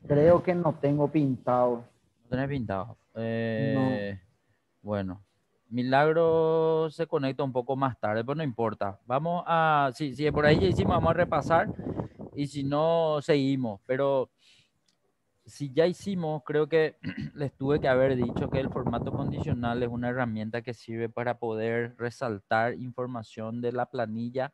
Creo que no tengo pintado. No tenés pintado. No. Bueno, Milagro se conecta un poco más tarde, pero no importa. Vamos a, si por ahí ya hicimos, vamos a repasar y si no, seguimos. Pero si ya hicimos, creo que les tuve que haber dicho que el formato condicional es una herramienta que sirve para poder resaltar información de la planilla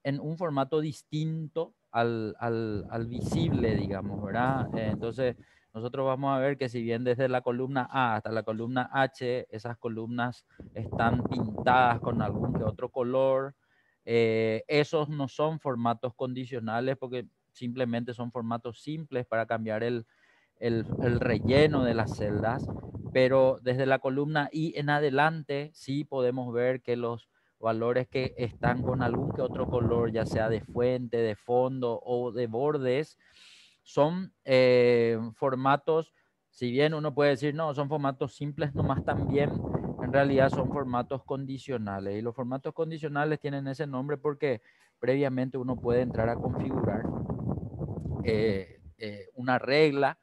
en un formato distinto al visible, digamos, ¿verdad? Entonces, nosotros vamos a ver que si bien desde la columna A hasta la columna H, esas columnas están pintadas con algún que otro color, esos no son formatos condicionales porque simplemente son formatos simples para cambiar el relleno de las celdas, pero desde la columna I en adelante sí podemos ver que los valores que están con algún que otro color, ya sea de fuente, de fondo o de bordes, son formatos, si bien uno puede decir, no, son formatos simples nomás también, en realidad son formatos condicionales. Y los formatos condicionales tienen ese nombre porque previamente uno puede entrar a configurar una regla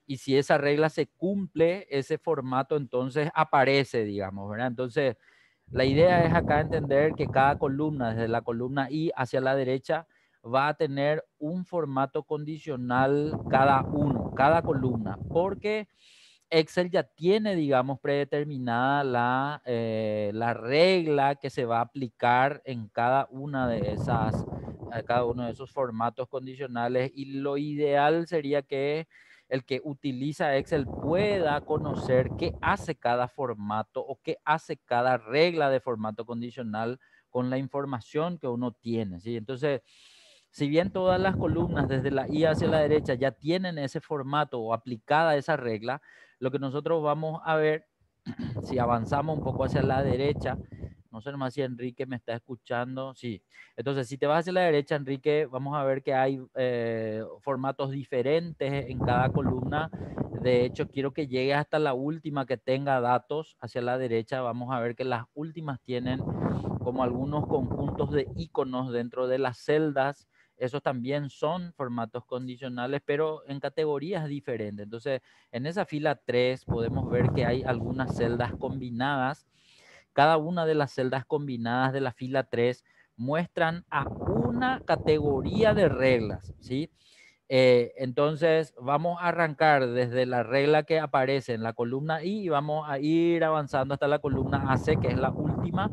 y si esa regla se cumple, ese formato entonces aparece, digamos, ¿verdad? Entonces, la idea es acá entender que cada columna, desde la columna I hacia la derecha, va a tener un formato condicional cada uno, cada columna, porque Excel ya tiene, digamos, predeterminada la regla que se va a aplicar en cada una de esas, a cada uno de esos formatos condicionales y lo ideal sería que el que utiliza Excel pueda conocer qué hace cada formato o qué hace cada regla de formato condicional con la información que uno tiene, ¿sí? Entonces, si bien todas las columnas desde la I hacia la derecha ya tienen ese formato o aplicada esa regla, lo que nosotros vamos a ver, si avanzamos un poco hacia la derecha, no sé nomás si Enrique me está escuchando, sí. Entonces, si te vas hacia la derecha, Enrique, vamos a ver que hay formatos diferentes en cada columna. De hecho, quiero que llegue hasta la última que tenga datos hacia la derecha. Vamos a ver que las últimas tienen como algunos conjuntos de iconos dentro de las celdas. Esos también son formatos condicionales, pero en categorías diferentes. Entonces, en esa fila 3 podemos ver que hay algunas celdas combinadas. Cada una de las celdas combinadas de la fila 3 muestran a una categoría de reglas, ¿sí? Entonces vamos a arrancar desde la regla que aparece en la columna I y vamos a ir avanzando hasta la columna AC, que es la última,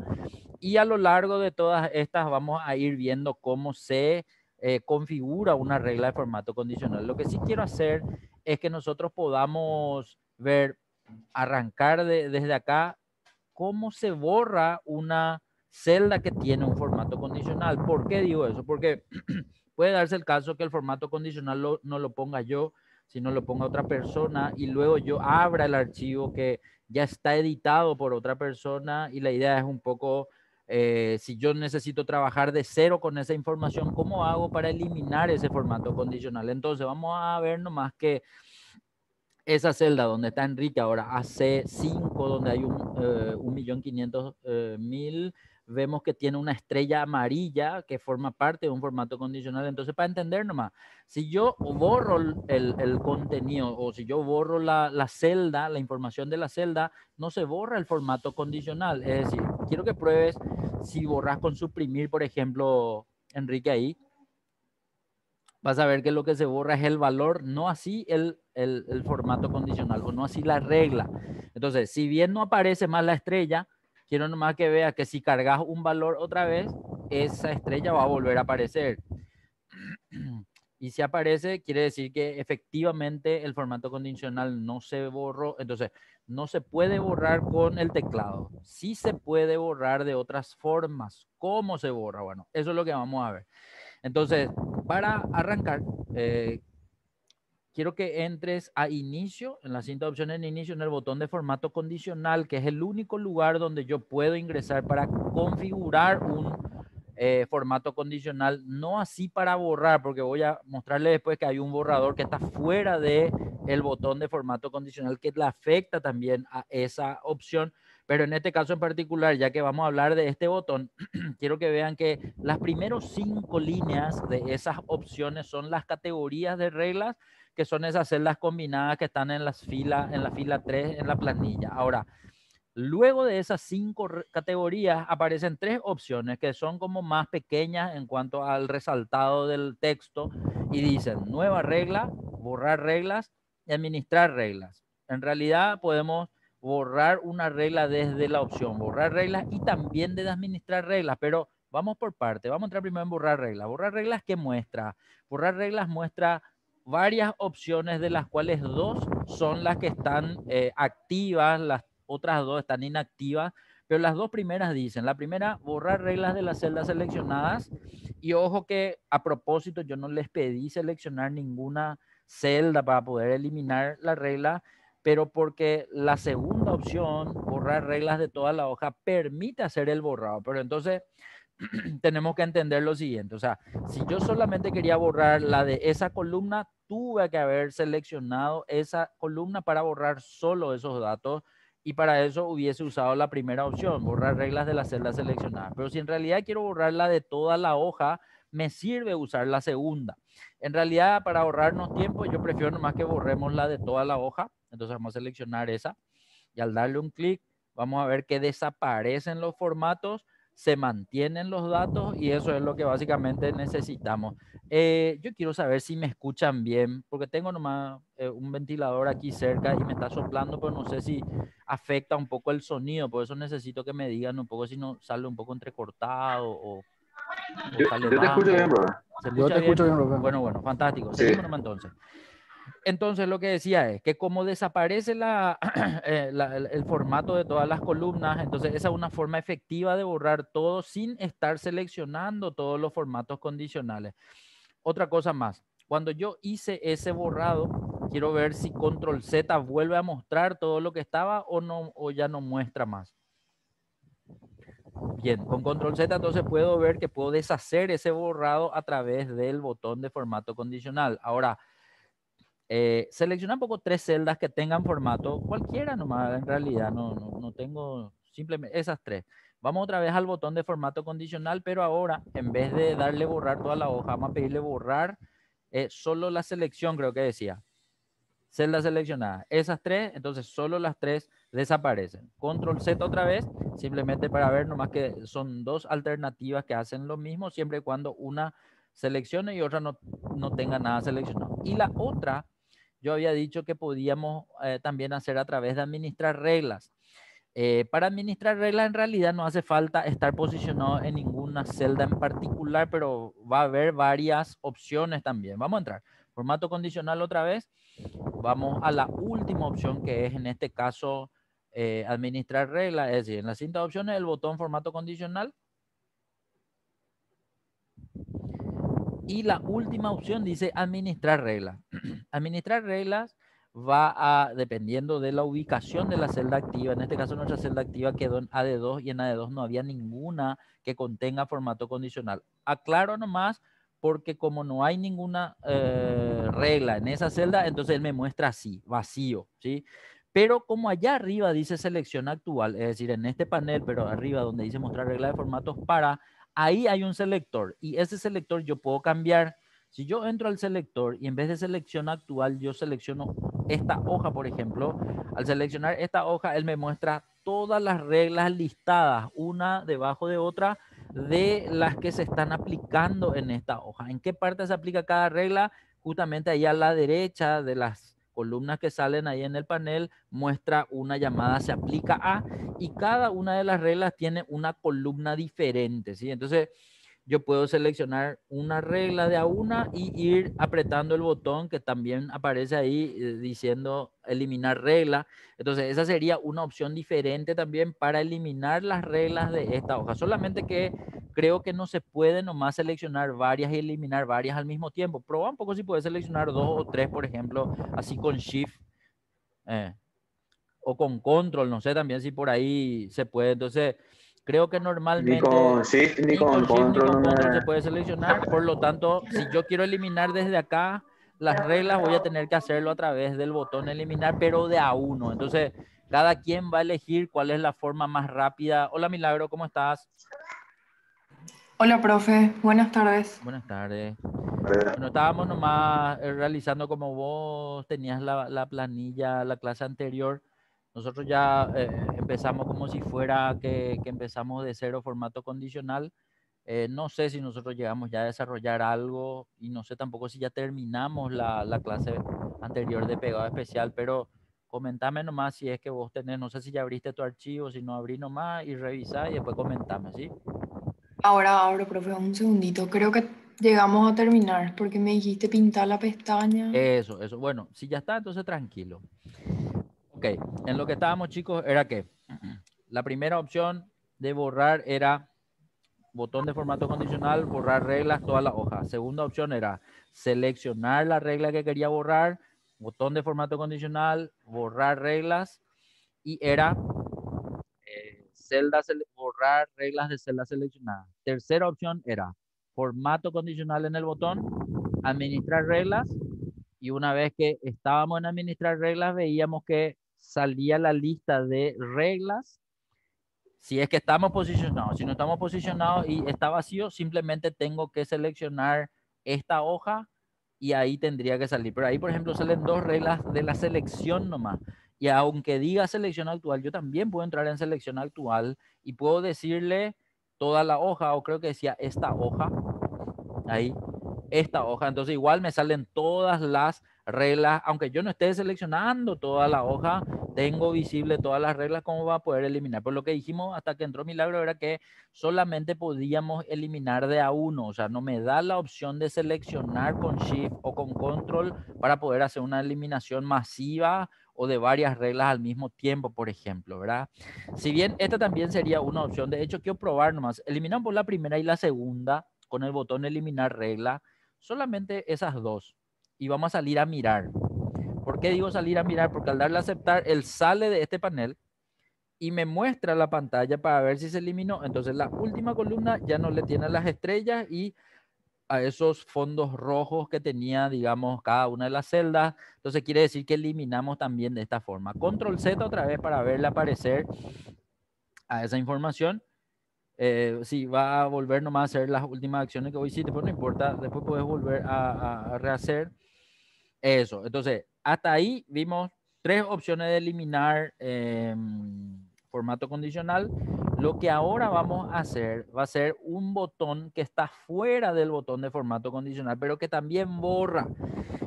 y a lo largo de todas estas vamos a ir viendo cómo se configura una regla de formato condicional. Lo que sí quiero hacer es que nosotros podamos ver, arrancar desde acá, cómo se borra una celda que tiene un formato condicional. ¿Por qué digo eso? Porque puede darse el caso que el formato condicional no lo ponga yo, sino lo ponga otra persona y luego yo abra el archivo que ya está editado por otra persona y la idea es un poco, si yo necesito trabajar de cero con esa información, ¿cómo hago para eliminar ese formato condicional? Entonces vamos a ver nomás que esa celda donde está Enrique ahora, AC5, donde hay 1.500.000, vemos que tiene una estrella amarilla que forma parte de un formato condicional. Entonces, para entender nomás, si yo borro el contenido o si yo borro la celda, la información de la celda, no se borra el formato condicional. Es decir, quiero que pruebes si borras con suprimir, por ejemplo, Enrique ahí, vas a ver que lo que se borra es el valor, no así el formato condicional o no así la regla. Entonces, si bien no aparece más la estrella, quiero nomás que veas que si cargas un valor otra vez, esa estrella va a volver a aparecer. Y si aparece, quiere decir que efectivamente el formato condicional no se borró. Entonces, no se puede borrar con el teclado. Sí se puede borrar de otras formas. ¿Cómo se borra? Bueno, eso es lo que vamos a ver. Entonces, para arrancar, eh, quiero que entres a inicio, en la cinta de opciones en inicio, en el botón de formato condicional, que es el único lugar donde yo puedo ingresar para configurar un formato condicional, no así para borrar, porque voy a mostrarle después que hay un borrador que está fuera de el botón de formato condicional que le afecta también a esa opción, pero en este caso en particular, ya que vamos a hablar de este botón, quiero que vean que las primeros 5 líneas de esas opciones son las categorías de reglas que son esas celdas combinadas que están en la fila 3 en la planilla. Ahora, luego de esas 5 categorías aparecen 3 opciones que son como más pequeñas en cuanto al resaltado del texto y dicen nueva regla, borrar reglas y administrar reglas. En realidad podemos borrar una regla desde la opción borrar reglas y también desde administrar reglas, pero vamos por parte. Vamos a entrar primero en borrar reglas. Borrar reglas, ¿qué muestra? Borrar reglas muestra varias opciones de las cuales 2 son las que están activas, las otras 2 están inactivas, pero las 2 primeras dicen, la primera, borrar reglas de las celdas seleccionadas, y ojo que a propósito yo no les pedí seleccionar ninguna celda para poder eliminar la regla, pero porque la segunda opción, borrar reglas de toda la hoja, permite hacer el borrado, pero entonces tenemos que entender lo siguiente, o sea, si yo solamente quería borrar la de esa columna, tuve que haber seleccionado esa columna para borrar solo esos datos y para eso hubiese usado la primera opción, borrar reglas de la celda seleccionada. Pero si en realidad quiero borrar la de toda la hoja, me sirve usar la segunda. En realidad, para ahorrarnos tiempo, yo prefiero nomás que borremos la de toda la hoja. Entonces vamos a seleccionar esa y al darle un clic, vamos a ver que desaparecen los formatos, se mantienen los datos y eso es lo que básicamente necesitamos. Yo quiero saber si me escuchan bien, porque tengo nomás un ventilador aquí cerca y me está soplando, pero no sé si afecta un poco el sonido, por eso necesito que me digan un poco si no sale un poco entrecortado o sale Yo te escucho bien, bajo. brother. ¿Se Yo escucha te bien? escucho bien, Roberto. Bueno, fantástico. Sí. Seguimos nomás entonces. Entonces lo que decía es que como desaparece el formato de todas las columnas, entonces esa es una forma efectiva de borrar todo sin estar seleccionando todos los formatos condicionales. Otra cosa más, cuando yo hice ese borrado, quiero ver si control Z vuelve a mostrar todo lo que estaba o, no, o ya no muestra más. Bien, con control Z entonces puedo ver que puedo deshacer ese borrado a través del botón de formato condicional. Ahora, selecciona un poco 3 celdas que tengan formato, cualquiera nomás, en realidad, no tengo simplemente esas 3. Vamos otra vez al botón de formato condicional, pero ahora, en vez de darle borrar toda la hoja, vamos a pedirle borrar solo la selección, creo que decía. Celda seleccionada. Esas 3, entonces solo las 3 desaparecen. Control Z otra vez, simplemente para ver nomás que son 2 alternativas que hacen lo mismo, siempre y cuando una seleccione y otra no tenga nada seleccionado. Y la otra, yo había dicho que podíamos también hacer a través de administrar reglas. Para administrar reglas en realidad no hace falta estar posicionado en ninguna celda en particular, pero va a haber varias opciones también. Vamos a entrar. Formato condicional otra vez. Vamos a la última opción que es en este caso administrar reglas. Es decir, en las cintas opciones el botón formato condicional. Y la última opción dice administrar reglas. Administrar reglas va a, dependiendo de la ubicación de la celda activa, en este caso nuestra celda activa quedó en AD2 y en AD2 no había ninguna que contenga formato condicional. Aclaro nomás porque como no hay ninguna regla en esa celda, entonces él me muestra así, vacío, ¿sí? Pero como allá arriba dice selección actual, es decir, en este panel, pero arriba donde dice mostrar regla de formatos para, ahí hay un selector y ese selector yo puedo cambiar. Si yo entro al selector y en vez de selección actual yo selecciono esta hoja, por ejemplo, al seleccionar esta hoja, él me muestra todas las reglas listadas, una debajo de otra, de las que se están aplicando en esta hoja. ¿En qué parte se aplica cada regla? Justamente ahí a la derecha de las columnas que salen ahí en el panel, muestra una llamada se aplica a, y cada una de las reglas tiene una columna diferente, ¿sí? Entonces, yo puedo seleccionar una regla de a una y ir apretando el botón que también aparece ahí diciendo eliminar regla. Entonces esa sería una opción diferente también para eliminar las reglas de esta hoja. Solamente que creo que no se puede nomás seleccionar varias y eliminar varias al mismo tiempo. Proba un poco si puedes seleccionar 2 o 3, por ejemplo, así con Shift o con Control, no sé también si por ahí se puede. Entonces creo que Ni normalmente con Shift ni ni con con Shift ni Control con no Control se me... puede seleccionar. Por lo tanto, si yo quiero eliminar desde acá las reglas, voy a tener que hacerlo a través del botón eliminar, pero de a uno. Entonces, cada quien va a elegir cuál es la forma más rápida. Hola, Milagro, ¿cómo estás? Hola, profe. Buenas tardes. Buenas tardes. Bueno, estábamos nomás realizando como vos tenías la planilla, la clase anterior. Nosotros ya empezamos como si fuera que empezamos de cero formato condicional. No sé si nosotros llegamos ya a desarrollar algo y no sé tampoco si ya terminamos la clase anterior de pegado especial, pero comentame nomás si es que vos tenés, no sé si ya abriste tu archivo, si no abrí nomás y revisá y después comentame, ¿sí? Ahora abro, profe, un segundito. Creo que llegamos a terminar porque me dijiste pintar la pestaña. Eso. Bueno, si ya está, entonces tranquilo. Ok, en lo que estábamos chicos era que la primera opción de borrar era botón de formato condicional, borrar reglas, toda la hoja. Segunda opción era seleccionar la regla que quería borrar, botón de formato condicional, borrar reglas y era borrar reglas de celda seleccionada. Tercera opción era formato condicional en el botón, administrar reglas y una vez que estábamos en administrar reglas veíamos que salía la lista de reglas. Si es que estamos posicionados, si no estamos posicionados y está vacío, simplemente tengo que seleccionar esta hoja y ahí tendría que salir. Pero ahí, por ejemplo, salen dos reglas de la selección nomás. Y aunque diga selección actual, yo también puedo entrar en selección actual y puedo decirle toda la hoja, o creo que decía esta hoja, ahí, esta hoja. Entonces igual me salen todas las reglas, aunque yo no esté seleccionando toda la hoja, tengo visible todas las reglas, cómo va a poder eliminar. Por lo que dijimos hasta que entró Milagro era que solamente podíamos eliminar de a uno, o sea, no me da la opción de seleccionar con Shift o con Control para poder hacer una eliminación masiva o de varias reglas al mismo tiempo, por ejemplo, ¿verdad? Si bien esta también sería una opción, de hecho quiero probar nomás, eliminamos la primera y la segunda con el botón eliminar regla, solamente esas dos. Y vamos a salir a mirar. ¿Por qué digo salir a mirar? Porque al darle a aceptar, él sale de este panel y me muestra la pantalla para ver si se eliminó. Entonces la última columna ya no le tiene las estrellas y a esos fondos rojos que tenía, digamos, cada una de las celdas. Entonces quiere decir que eliminamos también de esta forma. Control Z otra vez para verle aparecer a esa información. Sí, va a volver nomás a hacer las últimas acciones que hoy hiciste, pero no importa, después puedes volver a rehacer eso. Entonces, hasta ahí vimos tres opciones de eliminar formato condicional. Lo que ahora vamos a hacer va a ser un botón que está fuera del botón de formato condicional, pero que también borra.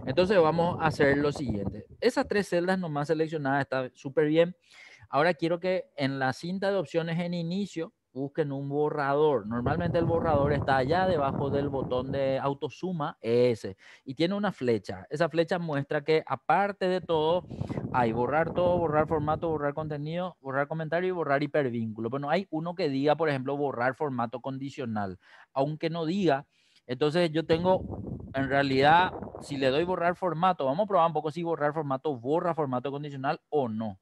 Entonces vamos a hacer lo siguiente. Esas tres celdas nomás seleccionadas está súper bien. Ahora quiero que en la cinta de opciones en inicio busquen un borrador. Normalmente el borrador está allá debajo del botón de autosuma, ese, y tiene una flecha. Esa flecha muestra que aparte de todo, hay borrar todo, borrar formato, borrar contenido, borrar comentario y borrar hipervínculo. Bueno, hay uno que diga, por ejemplo, borrar formato condicional. Aunque no diga, entonces yo tengo, en realidad, si le doy borrar formato, vamos a probar un poco si borrar formato borra formato condicional o no.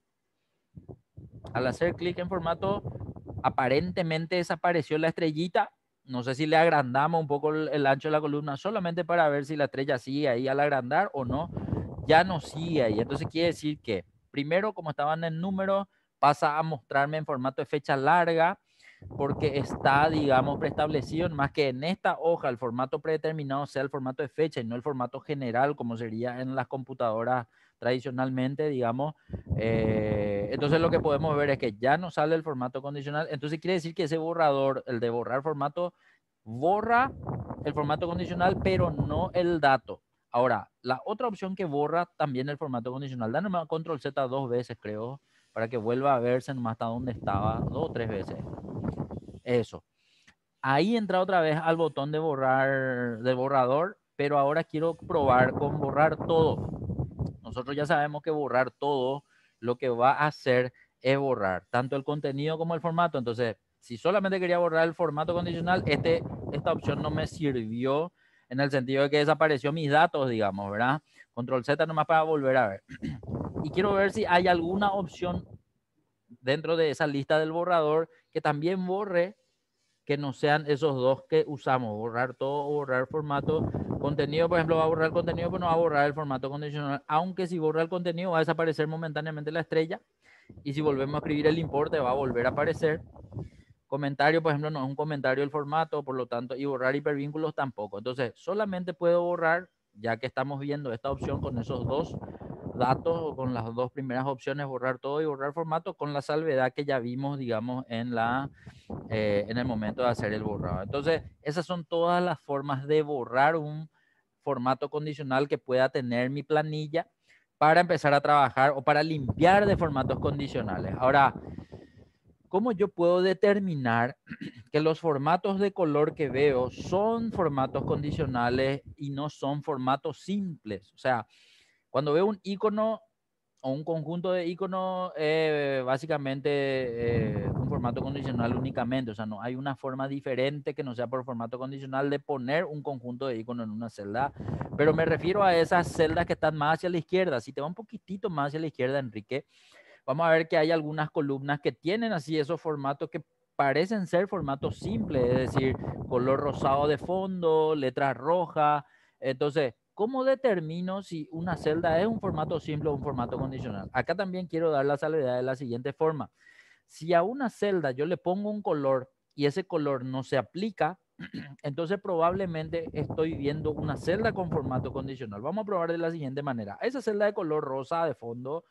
Al hacer clic en formato, aparentemente desapareció la estrellita. No sé si le agrandamos un poco el ancho de la columna solamente para ver si la estrella sigue ahí al agrandar o no. Ya no sigue ahí. Entonces quiere decir que primero, como estaban en número, pasa a mostrarme en formato de fecha larga porque está, digamos, preestablecido, más que en esta hoja el formato predeterminado sea el formato de fecha y no el formato general como sería en las computadoras tradicionalmente, digamos. Entonces lo que podemos ver es que ya no sale el formato condicional. Entonces quiere decir que ese borrador, el de borrar formato, borra el formato condicional, pero no el dato. Ahora, la otra opción que borra también el formato condicional, da nomás control Z dos veces, creo, para que vuelva a verse nomás hasta donde estaba, dos o tres veces. Eso. Ahí entra otra vez al botón de borrar, de borrador, pero ahora quiero probar con borrar todo. Nosotros ya sabemos que borrar todo lo que va a hacer es borrar tanto el contenido como el formato. Entonces, si solamente quería borrar el formato condicional, esta opción no me sirvió en el sentido de que desapareció mis datos, digamos, ¿verdad? Control Z nomás para volver a ver. Y quiero ver si hay alguna opción dentro de esa lista del borrador que también borre, que no sean esos dos que usamos, borrar todo o borrar formato. Contenido, por ejemplo, va a borrar el contenido, pero no va a borrar el formato condicional, aunque si borra el contenido va a desaparecer momentáneamente la estrella y si volvemos a escribir el importe va a volver a aparecer Comentario, por ejemplo, no es un comentario el formato, por lo tanto, y borrar hipervínculos tampoco. Entonces, solamente puedo borrar, ya que estamos viendo esta opción con esos dos datos o con las dos primeras opciones, borrar todo y borrar formato, con la salvedad que ya vimos, digamos, en el momento de hacer el borrado. Entonces, esas son todas las formas de borrar un formato condicional que pueda tener mi planilla para empezar a trabajar o para limpiar de formatos condicionales. Ahora, ¿cómo yo puedo determinar que los formatos de color que veo son formatos condicionales y no son formatos simples? O sea, cuando veo un icono o un conjunto de iconos, básicamente un formato condicional únicamente. O sea, no hay una forma diferente que no sea por formato condicional de poner un conjunto de iconos en una celda. Pero me refiero a esas celdas que están más hacia la izquierda. Si te va un poquitito más hacia la izquierda, Enrique, vamos a ver que hay algunas columnas que tienen así esos formatos que parecen ser formatos simples, es decir, color rosado de fondo, letras rojas. Entonces, ¿cómo determino si una celda es un formato simple o un formato condicional? Acá también quiero dar la salvedad de la siguiente forma. Si a una celda yo le pongo un color y ese color no se aplica, entonces probablemente estoy viendo una celda con formato condicional. Vamos a probar de la siguiente manera. A esa celda de color rosa de fondo,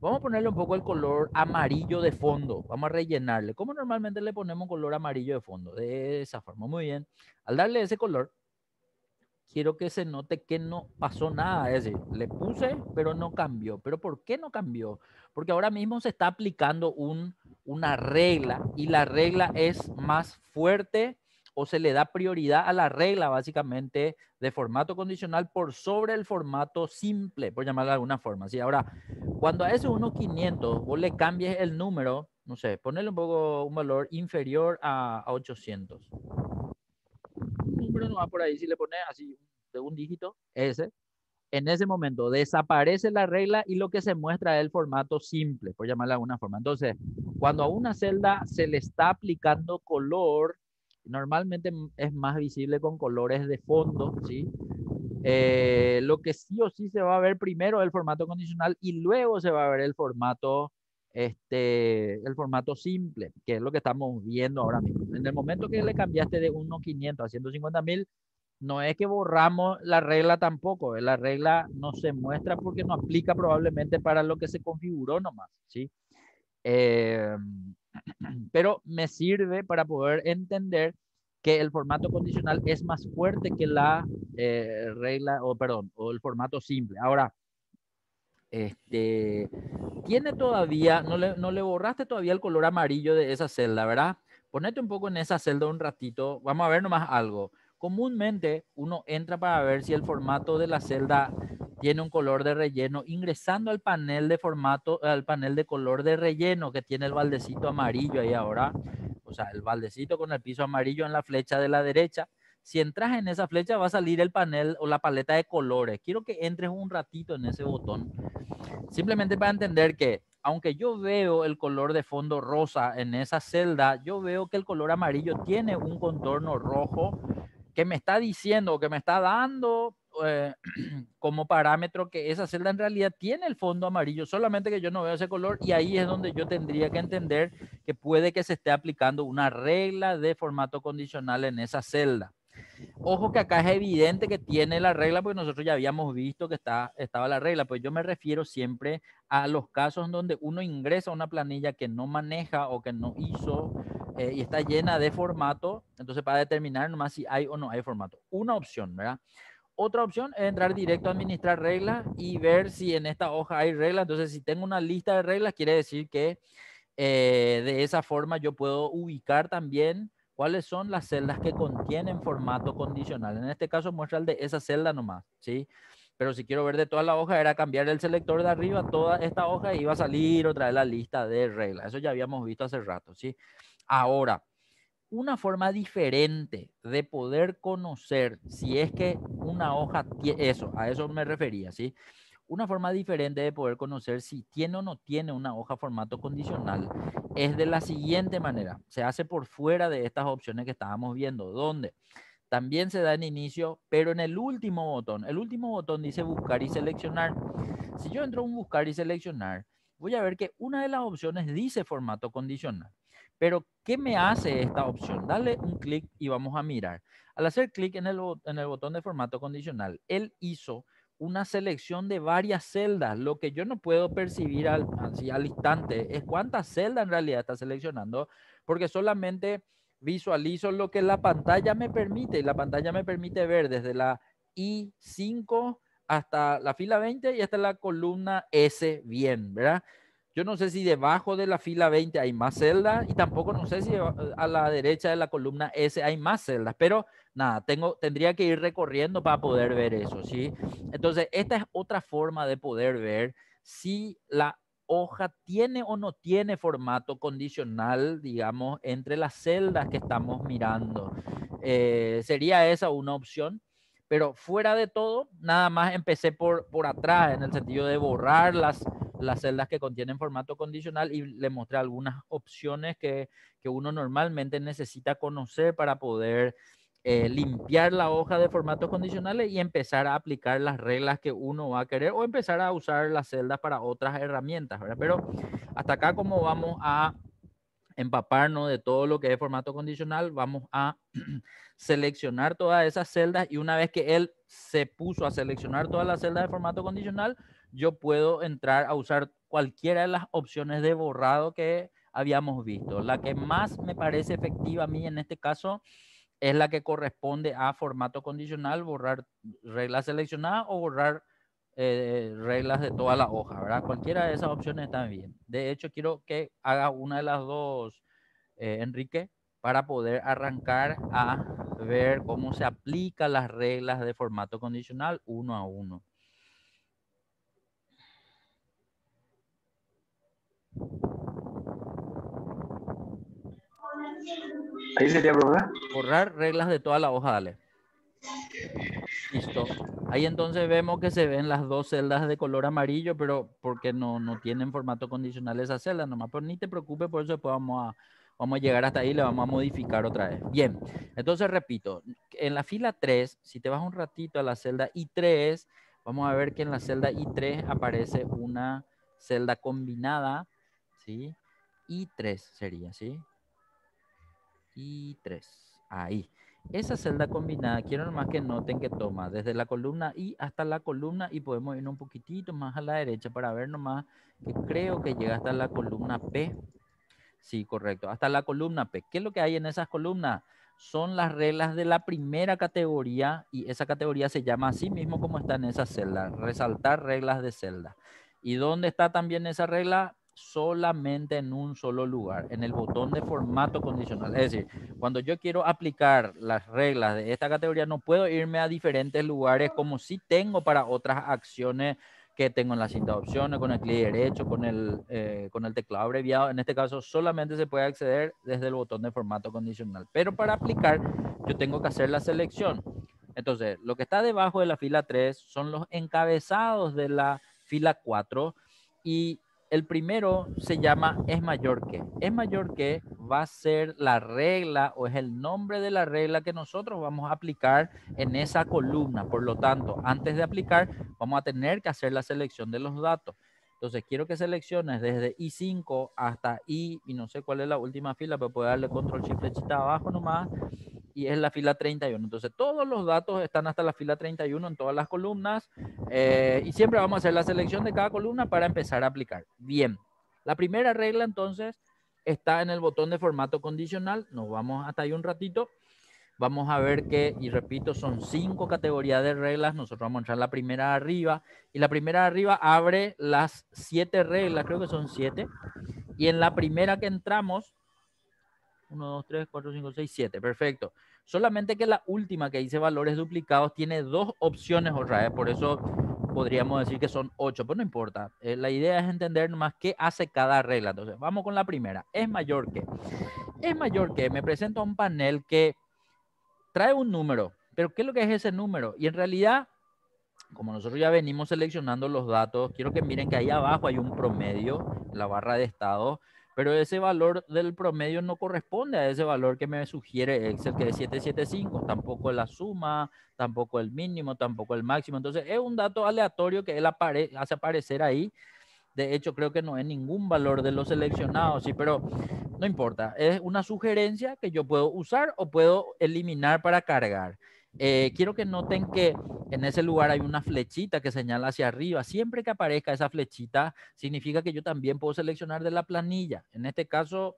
vamos a ponerle un poco el color amarillo de fondo. Vamos a rellenarle. ¿Cómo normalmente le ponemos color amarillo de fondo? De esa forma. Muy bien. Al darle ese color, quiero que se note que no pasó nada. Es decir, le puse, pero no cambió. ¿Pero por qué no cambió? Porque ahora mismo se está aplicando una regla y la regla es más fuerte o se le da prioridad a la regla básicamente de formato condicional por sobre el formato simple, por llamarlo de alguna forma. ¿Sí? Ahora, cuando a ese 1.500 vos le cambies el número, no sé, ponerle un poco un valor inferior a 800. Un número no va por ahí, si le pones así de un dígito, ese, en ese momento desaparece la regla y lo que se muestra es el formato simple, por llamarlo de alguna forma. Entonces, cuando a una celda se le está aplicando color, normalmente es más visible con colores de fondo, ¿sí? Lo que sí o sí se va a ver primero es el formato condicional y luego se va a ver el formato simple, que es lo que estamos viendo ahora mismo. En el momento que le cambiaste de 1.500 a 150.000, no es que borramos la regla tampoco, la regla no se muestra porque no aplica probablemente para lo que se configuró nomás, ¿sí? Eh, pero me sirve para poder entender que el formato condicional es más fuerte que la regla, o perdón, o el formato simple. Ahora, este, tiene todavía, no le borraste todavía el color amarillo de esa celda, ¿verdad? Ponete un poco en esa celda un ratito, vamos a ver nomás algo. Comúnmente uno entra para ver si el formato de la celda tiene un color de relleno, ingresando al panel de formato, al panel de color de relleno que tiene el baldecito amarillo ahí ahora, o sea, el baldecito con el piso amarillo en la flecha de la derecha. Si entras en esa flecha va a salir el panel o la paleta de colores. Quiero que entres un ratito en ese botón, simplemente para entender que aunque yo veo el color de fondo rosa en esa celda, yo veo que el color amarillo tiene un contorno rojo que me está diciendo, que me está dando como parámetro que esa celda en realidad tiene el fondo amarillo, solamente que yo no veo ese color y ahí es donde yo tendría que entender que puede que se esté aplicando una regla de formato condicional en esa celda. Ojo que acá es evidente que tiene la regla porque nosotros ya habíamos visto que estaba la regla, pues yo me refiero siempre a los casos donde uno ingresa a una planilla que no maneja o que no hizo y está llena de formato, entonces para determinar nomás si hay o no hay formato. Una opción, ¿verdad? Otra opción es entrar directo a administrar reglas y ver si en esta hoja hay reglas. Entonces, si tengo una lista de reglas, quiere decir que de esa forma yo puedo ubicar también cuáles son las celdas que contienen formato condicional. En este caso muestra el de esa celda nomás, ¿sí? Pero si quiero ver de toda la hoja era cambiar el selector de arriba, toda esta hoja y iba a salir otra vez la lista de reglas. Eso ya habíamos visto hace rato, ¿sí? Ahora, una forma diferente de poder conocer si es que una hoja, eso, a eso me refería, ¿sí? Una forma diferente de poder conocer si tiene o no tiene una hoja formato condicional es de la siguiente manera. Se hace por fuera de estas opciones que estábamos viendo, donde también se da en inicio, pero en el último botón dice buscar y seleccionar. Si yo entro a un buscar y seleccionar, voy a ver que una de las opciones dice formato condicional. Pero, ¿qué me hace esta opción? Dale un clic y vamos a mirar. Al hacer clic en el botón de formato condicional, él hizo una selección de varias celdas. Lo que yo no puedo percibir así al instante es cuántas celdas en realidad está seleccionando, porque solamente visualizo lo que la pantalla me permite, y la pantalla me permite ver desde la I5 hasta la fila 20 y hasta la columna S bien, ¿verdad? Yo no sé si debajo de la fila 20 hay más celdas y tampoco no sé si a la derecha de la columna S hay más celdas, pero nada, tendría que ir recorriendo para poder ver eso, ¿sí? Entonces, esta es otra forma de poder ver si la hoja tiene o no tiene formato condicional, digamos, entre las celdas que estamos mirando. Sería esa una opción. Pero fuera de todo, nada más empecé por atrás, en el sentido de borrar las celdas que contienen formato condicional y le mostré algunas opciones que uno normalmente necesita conocer para poder limpiar la hoja de formatos condicionales y empezar a aplicar las reglas que uno va a querer o empezar a usar las celdas para otras herramientas, ¿verdad? Pero hasta acá, como vamos a empaparnos de todo lo que es formato condicional, vamos a seleccionar todas esas celdas y una vez que él se puso a seleccionar todas las celdas de formato condicional, yo puedo entrar a usar cualquiera de las opciones de borrado que habíamos visto. La que más me parece efectiva a mí en este caso es la que corresponde a formato condicional, borrar reglas seleccionadas o borrar reglas de toda la hoja, ¿verdad? Cualquiera de esas opciones está bien. De hecho, quiero que haga una de las dos, Enrique, para poder arrancar a ver cómo se aplican las reglas de formato condicional uno a uno. Ahí sería, profe. Borrar reglas de toda la hoja, dale. Listo. Ahí entonces vemos que se ven las dos celdas de color amarillo, pero porque no tienen formato condicional esas celdas nomás. Pero ni te preocupes, por eso después vamos a llegar hasta ahí y le vamos a modificar otra vez. Bien, entonces repito, en la fila 3, si te vas un ratito a la celda I3, vamos a ver que en la celda I3 aparece una celda combinada, ¿sí? I3 sería, ¿sí? I3, ahí. Esa celda combinada, quiero nomás que noten que toma desde la columna I hasta la columna y podemos ir un poquitito más a la derecha para ver nomás que creo que llega hasta la columna P. Sí, correcto, hasta la columna P. ¿Qué es lo que hay en esas columnas? Son las reglas de la primera categoría y esa categoría se llama así mismo como está en esa celda, resaltar reglas de celda. ¿Y dónde está también esa regla? Solamente en un solo lugar, en el botón de formato condicional. Es decir, cuando yo quiero aplicar las reglas de esta categoría, no puedo irme a diferentes lugares como si tengo para otras acciones que tengo en la cinta de opciones, con el clic derecho, con el teclado abreviado. En este caso solamente se puede acceder desde el botón de formato condicional. Pero para aplicar yo tengo que hacer la selección. Entonces, lo que está debajo de la fila 3 son los encabezados de la fila 4 y el primero se llama es mayor que. Es mayor que va a ser la regla o es el nombre de la regla que nosotros vamos a aplicar en esa columna. Por lo tanto, antes de aplicar, vamos a tener que hacer la selección de los datos. Entonces, quiero que selecciones desde I5 hasta I, y no sé cuál es la última fila, pero puedo darle control shift flechita abajo nomás, y es la fila 31. Entonces, todos los datos están hasta la fila 31 en todas las columnas, y siempre vamos a hacer la selección de cada columna para empezar a aplicar. Bien, la primera regla entonces está en el botón de formato condicional. Nos vamos hasta ahí un ratito. Vamos a ver que, y repito, son 5 categorías de reglas. Nosotros vamos a entrar la primera arriba. Y la primera arriba abre las 7 reglas, creo que son 7. Y en la primera que entramos, 1, 2, 3, 4, 5, 6, 7. Perfecto. Solamente que la última que dice valores duplicados tiene 2 opciones otra vez. Por eso podríamos decir que son 8, pero no importa. La idea es entender nomás qué hace cada regla. Entonces, vamos con la primera. Es mayor que. Es mayor que. Me presenta un panel que trae un número, pero ¿qué es lo que es ese número? Y en realidad, como nosotros ya venimos seleccionando los datos, quiero que miren que ahí abajo hay un promedio, la barra de estado, pero ese valor del promedio no corresponde a ese valor que me sugiere Excel, que es 775, tampoco la suma, tampoco el mínimo, tampoco el máximo. Entonces es un dato aleatorio que él hace aparecer ahí. De hecho, creo que no es ningún valor de los seleccionados, sí, pero no importa, es una sugerencia que yo puedo usar o puedo eliminar para cargar. Quiero que noten que en ese lugar hay una flechita que señala hacia arriba. Siempre que aparezca esa flechita, significa que yo también puedo seleccionar de la planilla. En este caso,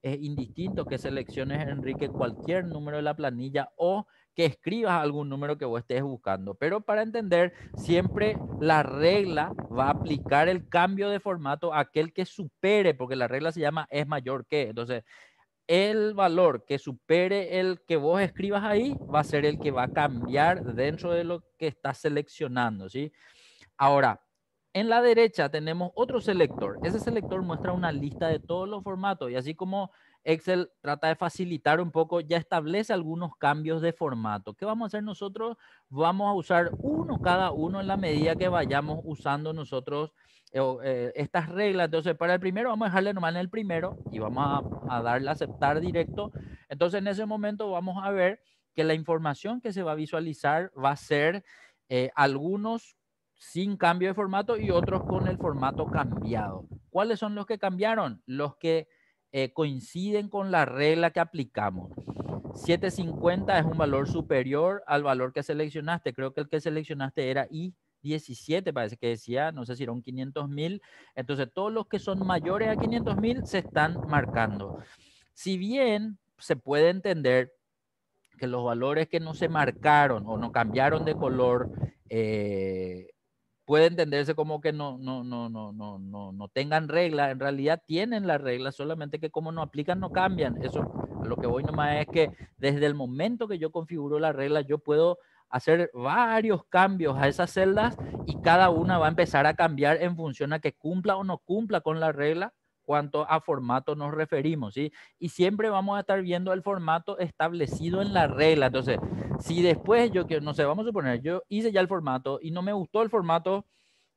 es indistinto que selecciones, Enrique, cualquier número de la planilla o que escribas algún número que vos estés buscando. Pero para entender, siempre la regla va a aplicar el cambio de formato a aquel que supere, porque la regla se llama es mayor que. Entonces, el valor que supere el que vos escribas ahí va a ser el que va a cambiar dentro de lo que estás seleccionando, ¿sí? Ahora, en la derecha tenemos otro selector. Ese selector muestra una lista de todos los formatos y así como Excel trata de facilitar un poco, ya establece algunos cambios de formato. ¿Qué vamos a hacer nosotros? Vamos a usar uno cada uno en la medida que vayamos usando nosotros estas reglas. Entonces, para el primero vamos a dejarle nomás en el primero y vamos a darle a aceptar directo. Entonces, en ese momento vamos a ver que la información que se va a visualizar va a ser algunos sin cambio de formato y otros con el formato cambiado. ¿Cuáles son los que cambiaron? Los que coinciden con la regla que aplicamos. 750 es un valor superior al valor que seleccionaste. Creo que el que seleccionaste era I17, parece que decía, no sé si era un 500.000. Entonces, todos los que son mayores a 500.000 se están marcando. Si bien se puede entender que los valores que no se marcaron o no cambiaron de color puede entenderse como que no tengan regla, en realidad tienen la regla, solamente que como no aplican no cambian. Eso a lo que voy nomás es que desde el momento que yo configuro la regla yo puedo hacer varios cambios a esas celdas y cada una va a empezar a cambiar en función a que cumpla o no cumpla con la regla cuanto a formato nos referimos, ¿sí? Y siempre vamos a estar viendo el formato establecido en la regla. Entonces, si después yo, no sé, vamos a suponer, yo hice ya el formato y no me gustó el formato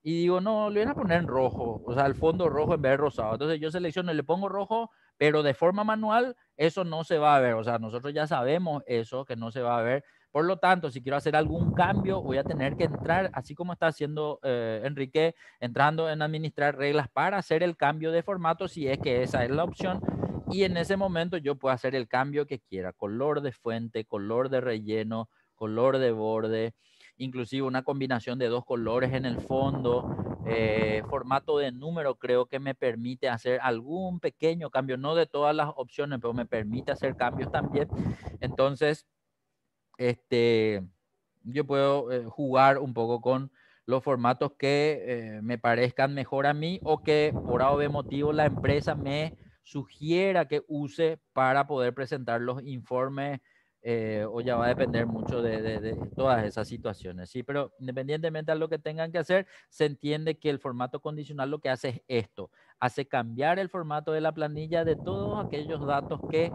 y digo, no, le voy a poner en rojo, o sea, el fondo rojo en vez de rosado. Entonces yo selecciono y le pongo rojo, pero de forma manual eso no se va a ver. O sea, nosotros ya sabemos eso, que no se va a ver. Por lo tanto, si quiero hacer algún cambio, voy a tener que entrar, así como está haciendo Enrique, entrando en administrar reglas para hacer el cambio de formato, si es que esa es la opción. Y en ese momento yo puedo hacer el cambio que quiera, color de fuente, color de relleno, color de borde, inclusive una combinación de dos colores en el fondo, formato de número creo que me permite hacer algún pequeño cambio, no de todas las opciones, pero me permite hacer cambios también. Entonces, yo puedo jugar un poco con los formatos que me parezcan mejor a mí o que por A o B motivo la empresa me sugiera que use para poder presentar los informes o ya va a depender mucho de todas esas situaciones, ¿sí? Pero independientemente de lo que tengan que hacer, se entiende que el formato condicional lo que hace es esto, hace cambiar el formato de la planilla de todos aquellos datos que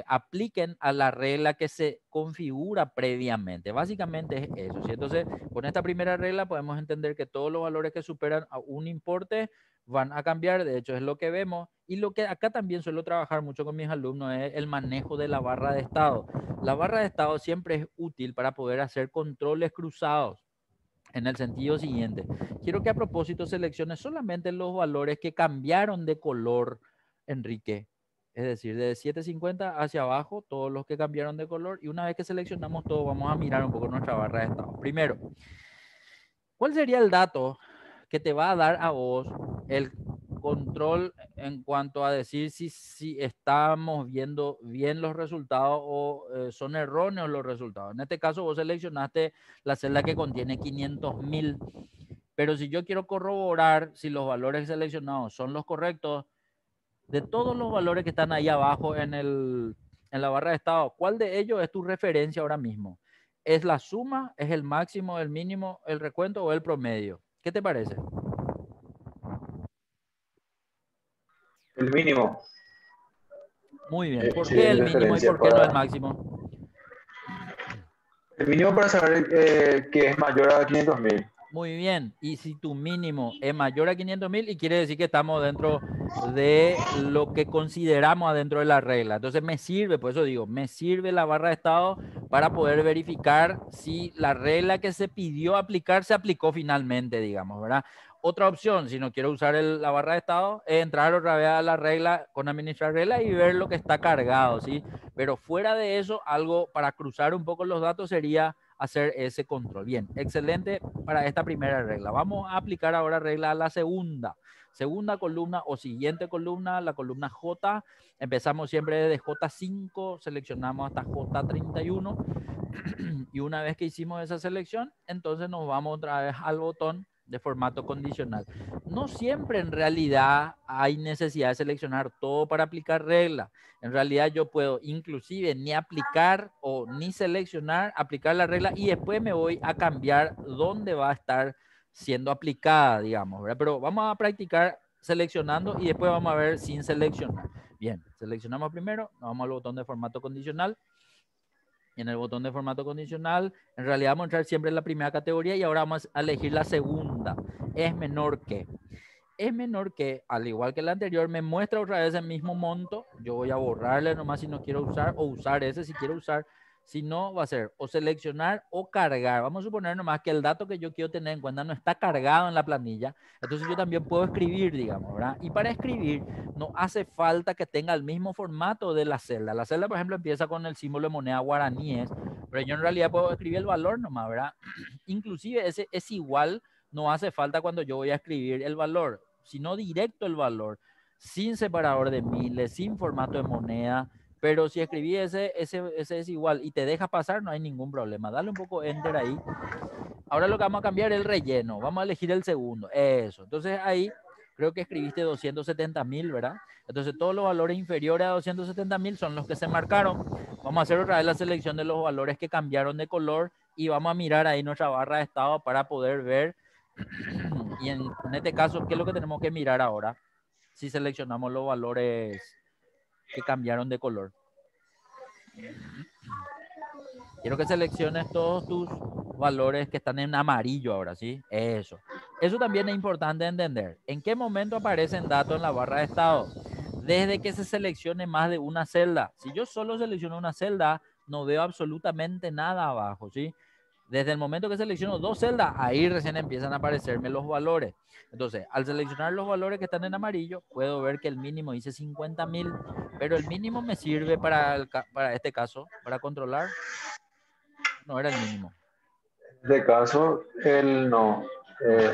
apliquen a la regla que se configura previamente. Básicamente es eso, ¿sí? Entonces, con esta primera regla podemos entender que todos los valores que superan a un importe van a cambiar, de hecho es lo que vemos, y lo que acá también suelo trabajar mucho con mis alumnos es el manejo de la barra de estado. La barra de estado siempre es útil para poder hacer controles cruzados. En el sentido siguiente, quiero que a propósito selecciones solamente los valores que cambiaron de color, Enrique. Es decir, de 750 hacia abajo, todos los que cambiaron de color. Y una vez que seleccionamos todo, vamos a mirar un poco nuestra barra de estado. Primero, ¿cuál sería el dato que te va a dar a vos el control en cuanto a decir si estamos viendo bien los resultados o son erróneos los resultados? En este caso, vos seleccionaste la celda que contiene 500.000. Pero si yo quiero corroborar si los valores seleccionados son los correctos, de todos los valores que están ahí abajo en la barra de estado, ¿cuál de ellos es tu referencia ahora mismo? ¿Es la suma, es el máximo, el mínimo, el recuento o el promedio? ¿Qué te parece? El mínimo. Muy bien. ¿Por Sí, qué el mi mínimo y referencia por qué no el para... máximo? El mínimo para saber que es mayor a 500.000. Muy bien. Y si tu mínimo es mayor a 500.000, y quiere decir que estamos dentro de lo que consideramos adentro de la regla. Entonces me sirve, por eso digo, me sirve la barra de estado para poder verificar si la regla que se pidió aplicar se aplicó finalmente, digamos, ¿verdad? Otra opción, si no quiero usar la barra de estado, es entrar otra vez a la regla con administrar regla y ver lo que está cargado, ¿sí? Pero fuera de eso, algo para cruzar un poco los datos sería hacer ese control. Bien, excelente para esta primera regla. Vamos a aplicar ahora regla a la segunda columna o siguiente columna, la columna J. Empezamos siempre desde J5, seleccionamos hasta J31 y una vez que hicimos esa selección, entonces nos vamos otra vez al botón de formato condicional. No siempre en realidad hay necesidad de seleccionar todo para aplicar regla. En realidad yo puedo inclusive ni aplicar o ni seleccionar, aplicar la regla y después me voy a cambiar dónde va a estar siendo aplicada, digamos, ¿verdad? Pero vamos a practicar seleccionando y después vamos a ver sin seleccionar. Bien, seleccionamos primero, nos vamos al botón de formato condicional. En el botón de formato condicional, en realidad vamos a entrar siempre en la primera categoría y ahora vamos a elegir la segunda. Es menor que. Es menor que, al igual que la anterior, me muestra otra vez el mismo monto. Yo voy a borrarle nomás si no quiero usar, o usar ese si quiero usar. Si no, va a ser o seleccionar o cargar. Vamos a suponer nomás que el dato que yo quiero tener en cuenta no está cargado en la planilla. Entonces yo también puedo escribir, digamos, ¿verdad? Y para escribir no hace falta que tenga el mismo formato de la celda. La celda, por ejemplo, empieza con el símbolo de moneda guaraníes, pero yo en realidad puedo escribir el valor nomás, ¿verdad? Inclusive ese es igual, no hace falta cuando yo voy a escribir el valor, sino directo el valor, sin separador de miles, sin formato de moneda. Pero si escribí ese es igual y te deja pasar, no hay ningún problema. Dale un poco enter ahí. Ahora lo que vamos a cambiar es el relleno. Vamos a elegir el segundo. Eso. Entonces ahí creo que escribiste 270.000, ¿verdad? Entonces todos los valores inferiores a 270.000 son los que se marcaron. Vamos a hacer otra vez la selección de los valores que cambiaron de color y vamos a mirar ahí nuestra barra de estado para poder ver. Y en este caso, ¿qué es lo que tenemos que mirar ahora? Si seleccionamos los valores que cambiaron de color. Quiero que selecciones todos tus valores que están en amarillo ahora, ¿sí? Eso. Eso también es importante entender. ¿En qué momento aparecen datos en la barra de estado? Desde que se seleccione más de una celda. Si yo solo selecciono una celda, no veo absolutamente nada abajo, ¿sí? Desde el momento que selecciono dos celdas, ahí recién empiezan a aparecerme los valores. Entonces, al seleccionar los valores que están en amarillo, puedo ver que el mínimo dice 50.000, pero el mínimo me sirve para este caso, para controlar. No era el mínimo. En este caso, el no.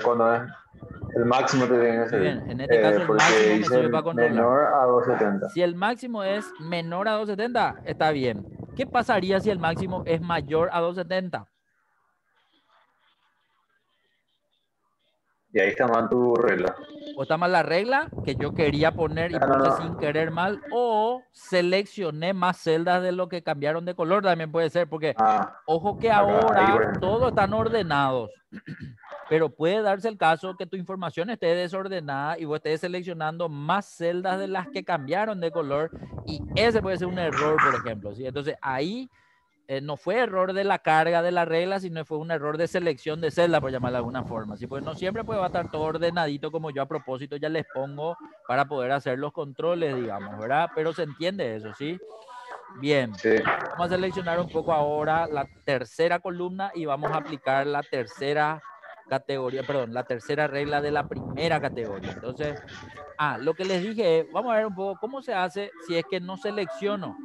Cuando es el máximo te tiene que Muy bien, servir. en este caso el Porque máximo me dice sirve para controlar. menor a 270. Si el máximo es menor a 270, está bien. ¿Qué pasaría si el máximo es mayor a 270? Y ahí está mal tu regla. O está mal la regla que yo quería poner y puse sin querer mal, o seleccioné más celdas de lo que cambiaron de color, también puede ser, porque ojo que ahora todos están ordenados, pero puede darse el caso que tu información esté desordenada y vos estés seleccionando más celdas de las que cambiaron de color y ese puede ser un error, por ejemplo, ¿sí? Entonces ahí no fue error de la carga de la regla, sino fue un error de selección de celda, por llamarlo de alguna forma. ¿Sí? Pues no siempre va a estar todo ordenadito como yo a propósito ya les pongo para poder hacer los controles, digamos, ¿verdad? Pero se entiende eso, ¿sí? Bien, sí. Vamos a seleccionar un poco ahora la tercera columna y vamos a aplicar la tercera categoría, perdón, la tercera regla de la primera categoría. Entonces, lo que les dije es, vamos a ver un poco cómo se hace si es que no selecciono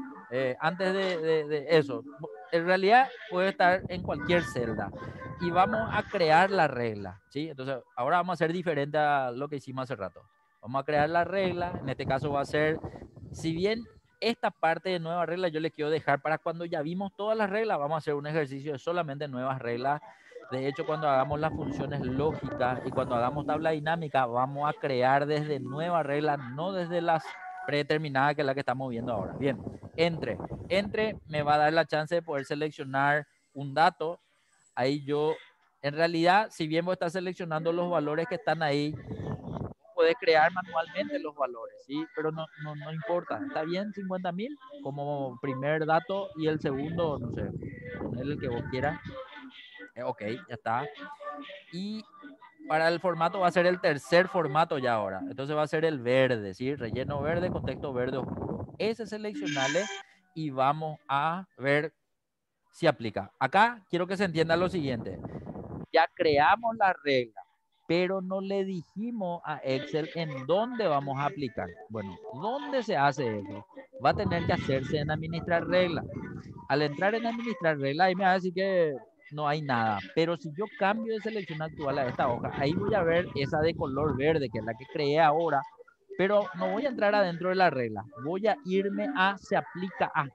antes de eso. En realidad puede estar en cualquier celda y vamos a crear la regla, ¿sí? Entonces, ahora vamos a hacer diferente a lo que hicimos hace rato. Vamos a crear la regla, en este caso va a ser, si bien esta parte de nueva regla yo les quiero dejar para cuando ya vimos todas las reglas, vamos a hacer un ejercicio de solamente nuevas reglas. De hecho, cuando hagamos las funciones lógicas y cuando hagamos tabla dinámica, vamos a crear desde nuevas reglas, no desde las predeterminadas, que es la que estamos viendo ahora. Bien, entre me va a dar la chance de poder seleccionar un dato. Ahí yo, en realidad, si bien vos estás seleccionando los valores que están ahí, puedes crear manualmente los valores, ¿sí? Pero no importa. Está bien 50.000 como primer dato y el segundo, no sé, poner el que vos quieras. Ok, ya está. Y para el formato va a ser el tercer formato ya ahora. Entonces va a ser el verde, ¿sí? Relleno verde, contexto verde oscuro. Ese seleccionale y vamos a ver si aplica. Acá quiero que se entienda lo siguiente. Ya creamos la regla, pero no le dijimos a Excel en dónde vamos a aplicar. Bueno, ¿dónde se hace eso? Va a tener que hacerse en administrar regla. Al entrar en administrar regla, ahí me va a decir que no hay nada. Pero si yo cambio de selección actual a esta hoja, ahí voy a ver esa de color verde, que es la que creé ahora, pero no voy a entrar adentro de la regla. Voy a irme a se aplica a.